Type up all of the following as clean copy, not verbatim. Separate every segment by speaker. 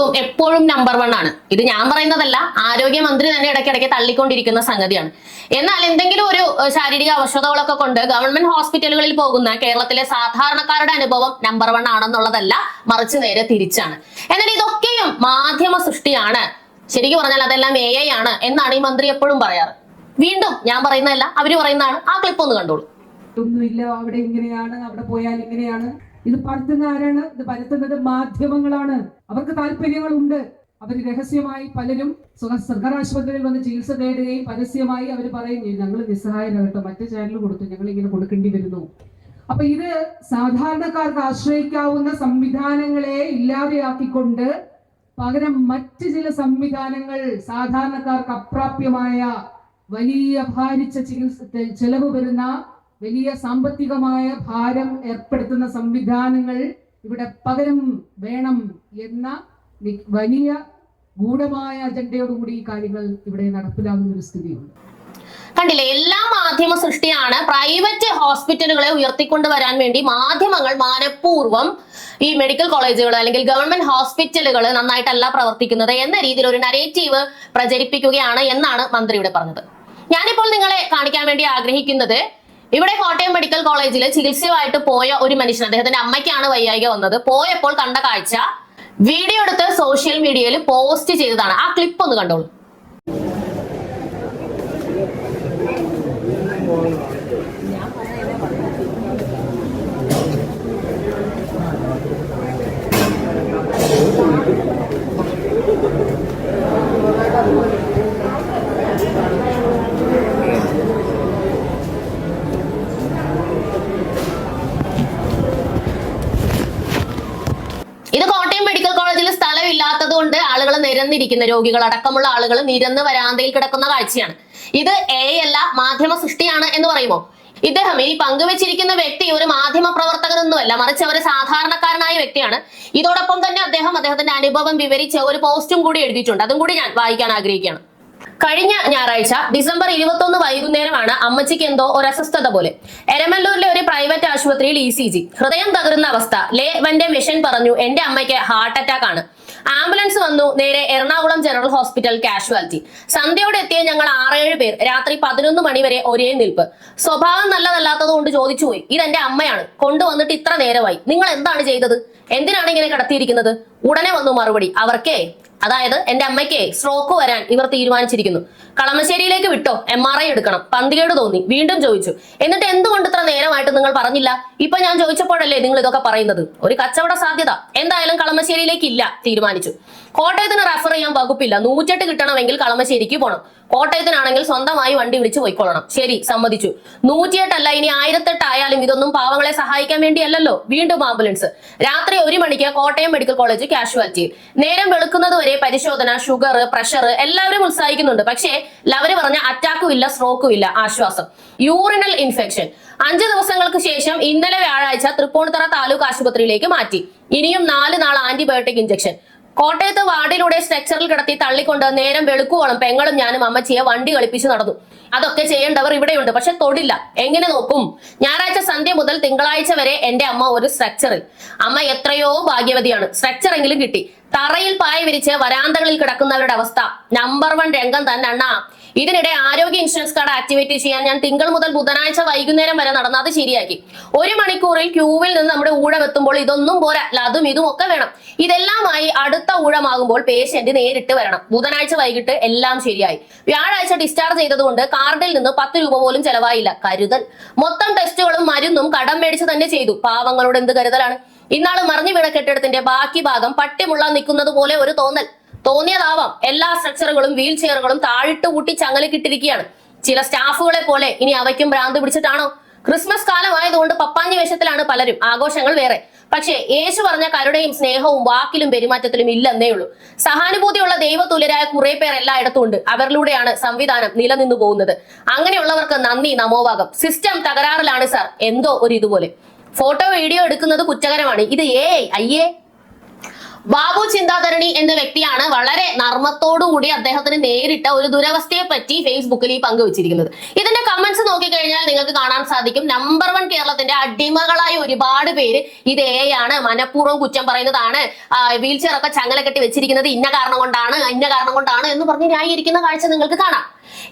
Speaker 1: രോഗവും എപ്പോഴും നമ്പർ 1 ആണ്. ഇത് ഞാൻ പറയുന്നതല്ല, ആരോഗ്യമന്ത്രി തന്നെ ഇടയ്ക്കിടയ്ക്ക് തള്ളിക്കൊണ്ടിരിക്കുന്ന സംഗതിയാണ്. എന്നാൽ എന്തെങ്കിലും ഒരു ശാരീരിക അവശതകളൊക്കെ കൊണ്ട് ഗവൺമെന്റ് ഹോസ്പിറ്റലുകളിൽ പോകുന്ന കേരളത്തിലെ സാധാരണക്കാരുടെ അനുഭവം നമ്പർ 1 ആണെന്നുള്ളതല്ല, മറിച്ച് നേരെ തിരിച്ചാണ്. എന്നാൽ ഇതൊക്കെയും മാധ്യമ സൃഷ്ടിയാണ്, ശരിക്കും പറഞ്ഞാൽ അതെല്ലാം AI ആണ് എന്നാണ് ഈ മന്ത്രി എപ്പോഴും പറയാറ്. വീണ്ടും ഞാൻ പറയുന്നതല്ല, അവര് പറയുന്നതാണ്. ആ ക്ലിപ്പ് ഒന്ന് കണ്ടോളൂ.
Speaker 2: ഒന്നുമില്ല, അവിടെ ഇങ്ങനെയാണ്, അവിടെ പോയാൽ ഇങ്ങനെയാണ്. ഇത് പരത്തുന്ന ആരാണ്? ഇത് പരത്തുന്നത് മാധ്യമങ്ങളാണ്. അവർക്ക് താല്പര്യങ്ങളുണ്ട്. അവർ രഹസ്യമായി പലരും സർക്കാരാശുപത്രിയിൽ വന്ന് ചികിത്സ തേടുകയും പരസ്യമായി അവർ പറയും ഞങ്ങൾ നിസ്സഹായരാകട്ടോ, മറ്റേ ചാനൽ കൊടുത്തു, ഞങ്ങൾ ഇങ്ങനെ കൊടുക്കേണ്ടി വരുന്നു. അപ്പൊ ഇത് സാധാരണക്കാർക്ക് ആശ്രയിക്കാവുന്ന സംവിധാനങ്ങളെ ഇല്ലാതെയാക്കിക്കൊണ്ട് പകരം മറ്റ് ചില സംവിധാനങ്ങൾ, സാധാരണക്കാർക്ക് അപ്രാപ്യമായ വലിയ ഭാരിച്ച ചികിത്സ ചെലവ് വരുന്ന വലിയ സാമ്പത്തികമായ ഭാരം ഏർപ്പെടുത്തുന്ന സംവിധാനങ്ങൾ ഇവിടെ പകരം വേണം എന്ന വലിയ ഗൂഢമായ അജണ്ടയോടുകൂടി ഈ കാര്യങ്ങൾ ഇവിടെ നടപ്പിലാകുന്ന ഒരു സ്ഥിതിയുണ്ട്.
Speaker 1: കണ്ടില്ലേ, എല്ലാ മാധ്യമ സൃഷ്ടിയാണ്. പ്രൈവറ്റ് ഹോസ്പിറ്റലുകളെ ഉയർത്തിക്കൊണ്ടുവരാൻ വേണ്ടി മാധ്യമങ്ങൾ മനഃപൂർവ്വം ഈ മെഡിക്കൽ കോളേജുകൾ അല്ലെങ്കിൽ ഗവൺമെന്റ് ഹോസ്പിറ്റലുകൾ നന്നായിട്ടല്ല പ്രവർത്തിക്കുന്നത് എന്ന രീതിയിൽ ഒരു നരേറ്റീവ് പ്രചരിപ്പിക്കുകയാണ് എന്നാണ് മന്ത്രിയുടെ പറഞ്ഞത്. ഞാനിപ്പോൾ നിങ്ങളെ കാണിക്കാൻ വേണ്ടി ആഗ്രഹിക്കുന്നത്, ഇവിടെ കോട്ടയം മെഡിക്കൽ കോളേജിൽ ചികിത്സയുമായിട്ട് പോയ ഒരു മനുഷ്യൻ, അദ്ദേഹത്തിന്റെ അമ്മയ്ക്കാണ് വയ്യായിക വന്നത്, പോയപ്പോൾ കണ്ട കാഴ്ച വീഡിയോ എടുത്ത് സോഷ്യൽ മീഡിയയിൽ പോസ്റ്റ് ചെയ്തതാണ്. ആ ക്ലിപ്പ് ഒന്ന് കണ്ടോളൂ. ഇത് കോട്ടയം മെഡിക്കൽ കോളേജിൽ സ്ഥലമില്ലാത്തത് കൊണ്ട് ആളുകൾ നിരന്നിരിക്കുന്ന, രോഗികൾ അടക്കമുള്ള ആളുകൾ നിരന്ന് വരാന്തയിൽ കിടക്കുന്ന കാഴ്ചയാണ്. ഇത് AI അല്ല, മാധ്യമ സൃഷ്ടിയാണ് എന്ന് പറയുമോ? ഇദ്ദേഹം ഈ പങ്കുവെച്ചിരിക്കുന്ന വ്യക്തി ഒരു മാധ്യമ പ്രവർത്തകനൊന്നുമല്ല, മറിച്ച് ഒരു സാധാരണക്കാരനായ വ്യക്തിയാണ്. ഇതോടൊപ്പം തന്നെ അദ്ദേഹത്തിന്റെ അനുഭവം വിവരിച്ച് ഒരു പോസ്റ്റും കൂടി എഴുതിയിട്ടുണ്ട്. അതും കൂടി ഞാൻ വായിക്കാൻ ആഗ്രഹിക്കുകയാണ്. കഴിഞ്ഞ ഞായറാഴ്ച ഡിസംബർ 21 വൈകുന്നേരമാണ് അമ്മച്ചിക്ക് എന്തോ ഒരു അസ്വസ്ഥത പോലെ. എരമല്ലൂരിലെ ഒരു പ്രൈവറ്റ് ആശുപത്രിയിൽ ECG, ഹൃദയം തകർന്ന അവസ്ഥ. ലേവന്റെ മെഷീൻ പറഞ്ഞു എന്റെ അമ്മയ്ക്ക് ഹാർട്ട് അറ്റാക്ക് ആണ്. ആംബുലൻസ് വന്നു, നേരെ എറണാകുളം ജനറൽ ഹോസ്പിറ്റൽ കാഷ്വാലിറ്റി. സന്ധ്യയോടെ എത്തിയ ഞങ്ങൾ 6-7 പേർ. രാത്രി 11 മണി വരെ ഒരേ നിൽപ്പ്. സ്വഭാവം നല്ലതല്ലാത്തത് കൊണ്ട് ചോദിച്ചുപോയി, ഇതെന്റെ അമ്മയാണ്, കൊണ്ടുവന്നിട്ട് ഇത്ര നേരമായി, നിങ്ങൾ എന്താണ് ചെയ്തത്, എന്തിനാണ് ഇങ്ങനെ കിടത്തിയിരിക്കുന്നത്? ഉടനെ വന്നു മറുപടി, അവർക്കേ, അതായത് എന്റെ അമ്മയ്ക്ക് സ്ട്രോക്ക് വരാൻ ഇവർ തീരുമാനിച്ചിരിക്കുന്നു, കളമശ്ശേരിയിലേക്ക് വിട്ടോ, MRI എടുക്കണം, പന്തികേട് തോന്നി. വീണ്ടും ചോദിച്ചു, എന്നിട്ട് എന്തുകൊണ്ട് ഇത്ര നേരമായിട്ട് നിങ്ങൾ പറഞ്ഞില്ല? ഇപ്പൊ ഞാൻ ചോദിച്ചപ്പോഴല്ലേ നിങ്ങൾ ഇതൊക്കെ പറയുന്നത്? ഒരു കച്ചവട സാധ്യത. എന്തായാലും കളമശ്ശേരിയിലേക്ക് ഇല്ല തീരുമാനിച്ചു. കോട്ടയത്തിന് റെഫർ ചെയ്യാൻ വകുപ്പില്ല, 108 കിട്ടണമെങ്കിൽ കളമശ്ശേരിക്ക് പോകണം. കോട്ടയത്തിനാണെങ്കിൽ സ്വന്തമായി വണ്ടി വിളിച്ച് പോയിക്കൊള്ളണം. ശരി, സമ്മതിച്ചു. 108 അല്ല, ഇനി 1008 ആയാലും ഇതൊന്നും പാവങ്ങളെ സഹായിക്കാൻ വേണ്ടിയല്ലല്ലോ. വീണ്ടും ആംബുലൻസ്. രാത്രി 1 മണിക്ക് കോട്ടയം മെഡിക്കൽ കോളേജ് കാഷ്വാലിറ്റിയിൽ. നേരം വെളുക്കുന്നത് വരെ പരിശോധന, ഷുഗർ, പ്രഷർ, എല്ലാവരും ഉത്സാഹിക്കുന്നുണ്ട്. പക്ഷേ ലവര് പറഞ്ഞ അറ്റാക്കും ഇല്ല, സ്ട്രോക്കും ഇല്ല. ആശ്വാസം. Urinal infection. 5 ദിവസങ്ങൾക്ക് ശേഷം ഇന്നലെ വ്യാഴാഴ്ച തൃപ്പൂണിത്തുറ താലൂക്ക് ആശുപത്രിയിലേക്ക് മാറ്റി. ഇനിയും 4 നാൾ ആന്റിബയോട്ടിക് ഇഞ്ചക്ഷൻ. കോട്ടയത്ത് വാർഡിലൂടെ സ്ട്രെച്ചറിൽ കിടത്തി തള്ളിക്കൊണ്ട് നേരം വെളുക്കുവോളം പെങ്ങളും ഞാനും അമ്മച്ചിയെ വണ്ടി കളിപ്പിച്ച് നടന്നു. അതൊക്കെ ചെയ്യേണ്ടവർ ഇവിടെയുണ്ട്, പക്ഷെ തൊടില്ല. എങ്ങനെ നോക്കും? ഞായറാഴ്ച സന്ധ്യ മുതൽ തിങ്കളാഴ്ച വരെ എന്റെ അമ്മ ഒരു സ്ട്രെച്ചറിൽ. അമ്മ എത്രയോ ഭാഗ്യവതിയാണ്, സ്ട്രെച്ചർ എങ്കിലും കിട്ടി. തറയിൽ പായ വിരിച്ച് വരാന്തകളിൽ കിടക്കുന്നവരുടെ അവസ്ഥ നമ്പർ 1 രംഗം തന്നെ അണ്ണാ. ഇതിനിടെ ആരോഗ്യ ഇൻഷുറൻസ് കാർഡ് ആക്ടിവേറ്റ് ചെയ്യാൻ ഞാൻ തിങ്കൾ മുതൽ ബുധനാഴ്ച വൈകുന്നേരം വരെ നടന്ന് അത് ശരിയാക്കി. 1 മണിക്കൂറിൽ ക്യൂവിൽ നിന്ന് നമ്മുടെ ഊഴമെത്തുമ്പോൾ ഇതൊന്നും പോരാ, അതും ഇതും ഒക്കെ വേണം. ഇതെല്ലാമായി അടുത്ത ഊഴമാകുമ്പോൾ പേഷ്യന്റ് നേരിട്ട് വരണം. ബുധനാഴ്ച വൈകിട്ട് എല്ലാം ശരിയായി. വ്യാഴാഴ്ച ഡിസ്ചാർജ് ചെയ്തതുകൊണ്ട് കാർഡിൽ നിന്ന് 10 രൂപ പോലും ചെലവായില്ല. കരുതൽ. മൊത്തം ടെസ്റ്റുകളും മരുന്നും കടം മേടിച്ച് തന്നെ ചെയ്തു. പാവങ്ങളോട് എന്ത് കരുതലാണ്. ഇന്നാള് മറിഞ്ഞു വീണ കെട്ടിടത്തിന്റെ ബാക്കി ഭാഗം പട്ടിമുള്ള നിൽക്കുന്നത് പോലെ ഒരു തോന്നിയതാവാം. എല്ലാ സ്ട്രക്ചറുകളും വീൽ ചെയറുകളും താഴിട്ട് കൂട്ടി ചങ്ങലക്കിട്ടിരിക്കുകയാണ്. ചില സ്റ്റാഫുകളെ പോലെ ഇനി അവയ്ക്കും ഭ്രാന്ത് പിടിച്ചിട്ടാണോ? ക്രിസ്മസ് കാലമായതുകൊണ്ട് പപ്പാഞ്ഞി വേഷത്തിലാണ് പലരും. ആഘോഷങ്ങൾ വേറെ. പക്ഷേ യേശു പറഞ്ഞ കരുണയും സ്നേഹവും വാക്കിലും പെരുമാറ്റത്തിലും ഇല്ലെന്നേ ഉള്ളൂ. സഹാനുഭൂതിയുള്ള ദൈവതുല്യരായ കുറെ പേർ എല്ലായിടത്തും ഉണ്ട്. അവരിലൂടെയാണ് സംവിധാനം നിലനിന്നു പോകുന്നത്. അങ്ങനെയുള്ളവർക്ക് നന്ദി, നമോഭാഗം. സിസ്റ്റം തകരാറിലാണ് സാർ, എന്തോ ഒരു ഇതുപോലെ. ഫോട്ടോ വീഡിയോ എടുക്കുന്നത് കുറ്റകരമാണ്. ഇത് അയ്യേ. ബാബു ചിന്താധരണി എന്ന വ്യക്തിയാണ് വളരെ നർമ്മത്തോടുകൂടി അദ്ദേഹത്തിന് നേരിട്ട ഒരു ദുരവസ്ഥയെ പറ്റി ഫേസ്ബുക്കിൽ ഈ പങ്കുവച്ചിരിക്കുന്നത്. ഇതിന്റെ കമന്റ്സ് നോക്കിക്കഴിഞ്ഞാൽ നിങ്ങൾക്ക് കാണാൻ സാധിക്കും. നമ്പർ 1 കേരളത്തിന്റെ അടിമകളായ ഒരുപാട് പേര് ഇത് ആണ്, മനഃപൂർവ്വം കുറ്റം പറയുന്നതാണ്, വീൽ ചെയർ ഒക്കെ ചങ്ങല കെട്ടി വെച്ചിരിക്കുന്നത് ഇന്ന കാരണം കൊണ്ടാണ് എന്ന് പറഞ്ഞ് ന്യായീകരിക്കുന്ന കാഴ്ച നിങ്ങൾക്ക് കാണാം.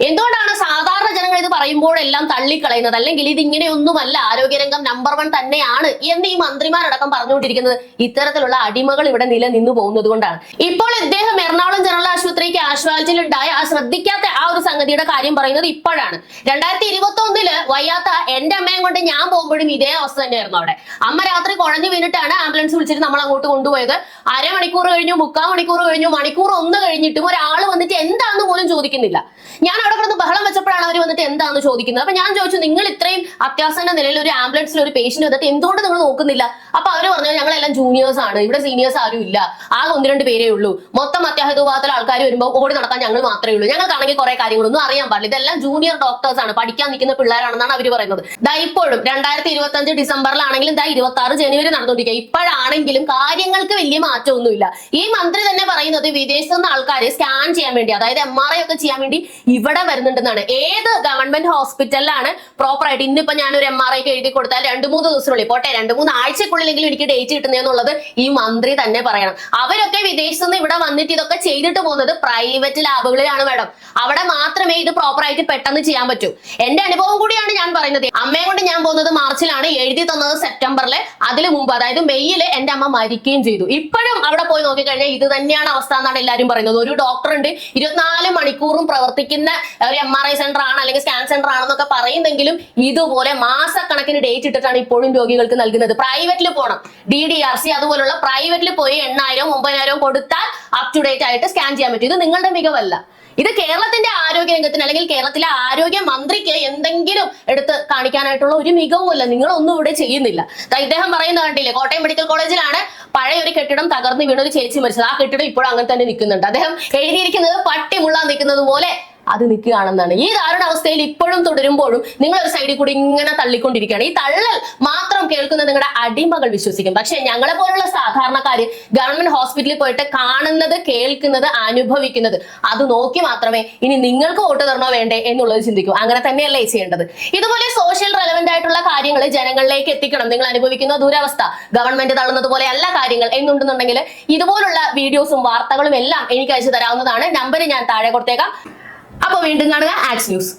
Speaker 1: എന്തുകൊണ്ടാണ് സാധാരണ ജനങ്ങൾ ഇത് പറയുമ്പോഴെല്ലാം തള്ളിക്കളയുന്നത്, അല്ലെങ്കിൽ ഇത് ഇങ്ങനെയൊന്നുമല്ല, ആരോഗ്യരംഗം നമ്പർ 1 തന്നെയാണ് എന്ന് ഈ മന്ത്രിമാരടക്കം പറഞ്ഞുകൊണ്ടിരിക്കുന്നത്? ഇത്തരത്തിലുള്ള അടിമകൾ ഇവിടെ നിലനിന്നു പോകുന്നത് കൊണ്ടാണ്. ഇപ്പോൾ ഇദ്ദേഹം എറണാകുളം ജനറൽ ആശുപത്രി കാഷ്വാലിറ്റിയിൽ ഉണ്ടായ ശ്രദ്ധിക്കാത്ത ആ ഒരു സംഗതിയുടെ കാര്യം പറയുന്നത് ഇപ്പോഴാണ്. 2021 വയ്യാത്ത എന്റെ അമ്മയും കൊണ്ട് ഞാൻ പോകുമ്പോഴും ഇതേ അവസ്ഥ തന്നെയായിരുന്നു. അവിടെ അമ്മ രാത്രി കുഴഞ്ഞു വീണിട്ടാണ് ആംബുലൻസ് വിളിച്ചിട്ട് നമ്മൾ അങ്ങോട്ട് കൊണ്ടുപോയത്. അരമണിക്കൂർ കഴിഞ്ഞു, 3/4 മണിക്കൂർ കഴിഞ്ഞു, മണിക്കൂർ 1 കഴിഞ്ഞിട്ടും ഒരാൾ വന്നിട്ട് എന്താണെന്ന് പോലും ചോദിക്കുന്നില്ല. ഞാൻ അവിടെ കിടന്ന് ബഹളം വെച്ചപ്പോഴാണ് അവർ വന്നിട്ട് എന്താണെന്ന് ചോദിക്കുന്നത്. അപ്പൊ ഞാൻ ചോദിച്ചു, നിങ്ങൾ ഇത്രയും അത്യാസന്ന നിലയിൽ ഒരു ആംബുലൻസിൽ ഒരു പേഷ്യന്റ് വന്നിട്ട് എന്തുകൊണ്ട് നിങ്ങൾ നോക്കുന്നില്ല? അപ്പൊ അവര് പറഞ്ഞു, ഞങ്ങളെല്ലാം ജൂനിയേഴ്സ് ആണ്, ഇവിടെ സീനിയേഴ്സ് ആരും ഇല്ല, ആകെ 1-2 പേരേ ഉള്ളൂ, മൊത്തം അത്യാഹിത വിഭാഗത്തിലെ ആൾക്കാർ വരുമ്പോൾ ഓടി നടക്കാൻ ഞങ്ങൾ മാത്രമേ ഉള്ളൂ, ഞങ്ങൾക്കാണെങ്കിൽ കുറെ കാര്യങ്ങളൊന്നും അറിയാൻ പാടില്ല, ഇതെല്ലാം ജൂനിയർ ഡോക്ടേഴ്സ് ആണ്, പഠിക്കാൻ നിൽക്കുന്ന പിള്ളേരാണെന്നാണ് അവർ പറയുന്നത്. ഇപ്പോഴും 2025 ഡിസംബറിലാണെങ്കിലും 26 ജനുവരി നടന്നുകൊണ്ടിരിക്കുക. ഇപ്പോഴാണെങ്കിലും കാര്യങ്ങൾക്ക് വലിയ മാറ്റമൊന്നുമില്ല. ഈ മന്ത്രി തന്നെ പറയുന്നത് വിദേശത്ത് നിന്ന് ആൾക്കാരെ സ്കാൻ ചെയ്യാൻ വേണ്ടി, അതായത് MRI ഒക്കെ ചെയ്യാൻ വേണ്ടി ഇവിടെ വരുന്നുണ്ടെന്നാണ്. ഏത് ഗവൺമെന്റ് ഹോസ്പിറ്റലിലാണ് പ്രോപ്പർ ആയിട്ട് ഇന്നിപ്പോ ഞാനൊരു MRI ഒക്കെ എഴുതി കൊടുത്താൽ 2-3 ദിവസത്തിനുള്ളിൽ, പോട്ടെ 2-3 ആഴ്ചക്കുള്ളിലെങ്കിലും എനിക്ക് ഡേറ്റ് കിട്ടുന്നതെന്നുള്ളത് ഈ മന്ത്രി തന്നെ പറയണം. അവരൊക്കെ വിദേശത്ത് നിന്ന് ഇവിടെ വന്നിട്ട് ഇതൊക്കെ ചെയ്തിട്ട് പോകുന്നത് പ്രൈവറ്റ് ലാബുകളിലാണ് മാഡം. അവിടെ മാത്രമേ ഇത് പ്രോപ്പർ ആയിട്ട് പെട്ടെന്ന് ചെയ്യാൻ പറ്റൂ. എന്റെ അനുഭവം കൂടിയാണ് ഞാൻ പറയുന്നത്. അമ്മയെ കൊണ്ട് ഞാൻ പോകുന്നത് മാർച്ചിലാണ്, എഴുതി തന്നത് സെപ്റ്റംബറില്. അതിന് മുമ്പ് അതായത് മെയ്യില് എന്റെ അമ്മ മരിക്കുകയും ചെയ്തു. ഇപ്പോഴും അവിടെ പോയി നോക്കിക്കഴിഞ്ഞാൽ ഇത് തന്നെയാണ് അവസ്ഥ എന്നാണ് എല്ലാവരും പറയുന്നത്. ഒരു ഡോക്ടർ ഉണ്ട്, 24 മണിക്കൂറും പ്രവർത്തിക്കുന്ന ഒരു MRI സെന്റർ ആണ് അല്ലെങ്കിൽ സ്കാൻ സെന്റർ ആണെന്നൊക്കെ പറയുന്നെങ്കിലും ഇതുപോലെ മാസക്കണക്കിന് ഡേറ്റ് ഇട്ടിട്ടാണ് ഇപ്പോഴും രോഗികൾക്ക് നൽകുന്നത്. പ്രൈവറ്റിൽ പോകണം, DDRC അതുപോലുള്ള പ്രൈവറ്റിൽ പോയി 8,000-9,000 കൊടുത്താൽ അപ് ടു ഡേറ്റ് ആയിട്ട് സ്കാൻ ചെയ്യാൻ പറ്റും. ഇത് നിങ്ങളുടെ മികവല്ല. ഇത് കേരളത്തിന്റെ ആരോഗ്യ രംഗത്തിന് അല്ലെങ്കിൽ കേരളത്തിലെ ആരോഗ്യ മന്ത്രിക്ക് എന്തെങ്കിലും എടുത്ത് കാണിക്കാനായിട്ടുള്ള ഒരു മികവുമല്ല. നിങ്ങളൊന്നും ഇവിടെ ചെയ്യുന്നില്ല. ഇദ്ദേഹം പറയുന്ന കണ്ടില്ലേ, കോട്ടയം മെഡിക്കൽ കോളേജിലാണ് പഴയ ഒരു കെട്ടിടം തകർന്ന് വീണ ഒരു ചേച്ചി മരിച്ചത്. ആ കെട്ടിടം ഇപ്പോഴും അങ്ങനെ തന്നെ നിൽക്കുന്നുണ്ട്. അദ്ദേഹം എഴുതിയിരിക്കുന്നത് പട്ടി മുള്ളാൻ നിൽക്കുന്നത് പോലെ അത് നിൽക്കുകയാണെന്നാണ്. ഈ ദാരുണാവസ്ഥയിൽ ഇപ്പോഴും തുടരുമ്പോഴും നിങ്ങൾ ഒരു സൈഡിൽ കൂടി ഇങ്ങനെ തള്ളിക്കൊണ്ടിരിക്കുകയാണ്. ഈ തള്ളൽ മാത്രം കേൾക്കുന്ന നിങ്ങളുടെ അടിമകൾ വിശ്വസിക്കും. പക്ഷെ ഞങ്ങളെ പോലുള്ള സാധാരണക്കാര് ഗവൺമെന്റ് ഹോസ്പിറ്റലിൽ പോയിട്ട് കാണുന്നത്, കേൾക്കുന്നത്, അനുഭവിക്കുന്നത് അത് നോക്കി മാത്രമേ ഇനി നിങ്ങൾക്ക് വോട്ട് തരണോ വേണ്ടേ എന്നുള്ളത് ചിന്തിക്കൂ. അങ്ങനെ തന്നെയല്ലേ ചെയ്യേണ്ടത്. ഇതുപോലെ സോഷ്യൽ റെലവന്റ് ആയിട്ടുള്ള കാര്യങ്ങൾ ജനങ്ങളിലേക്ക് എത്തിക്കണം. നിങ്ങൾ അനുഭവിക്കുന്ന ദുരവസ്ഥ ഗവൺമെന്റ് തള്ളുന്നത് പോലെ അല്ല കാര്യങ്ങൾ എന്നുണ്ടെന്നുണ്ടെങ്കിൽ ഇതുപോലുള്ള വീഡിയോസും വാർത്തകളും എല്ലാം എനിക്ക് അയച്ചു തരാവുന്നതാണ്. നമ്പർ ഞാൻ താഴെ കൊടുത്തേക്കാം. അപ്പോൾ വീണ്ടും കാണുക ആക്സ് ന്യൂസ്.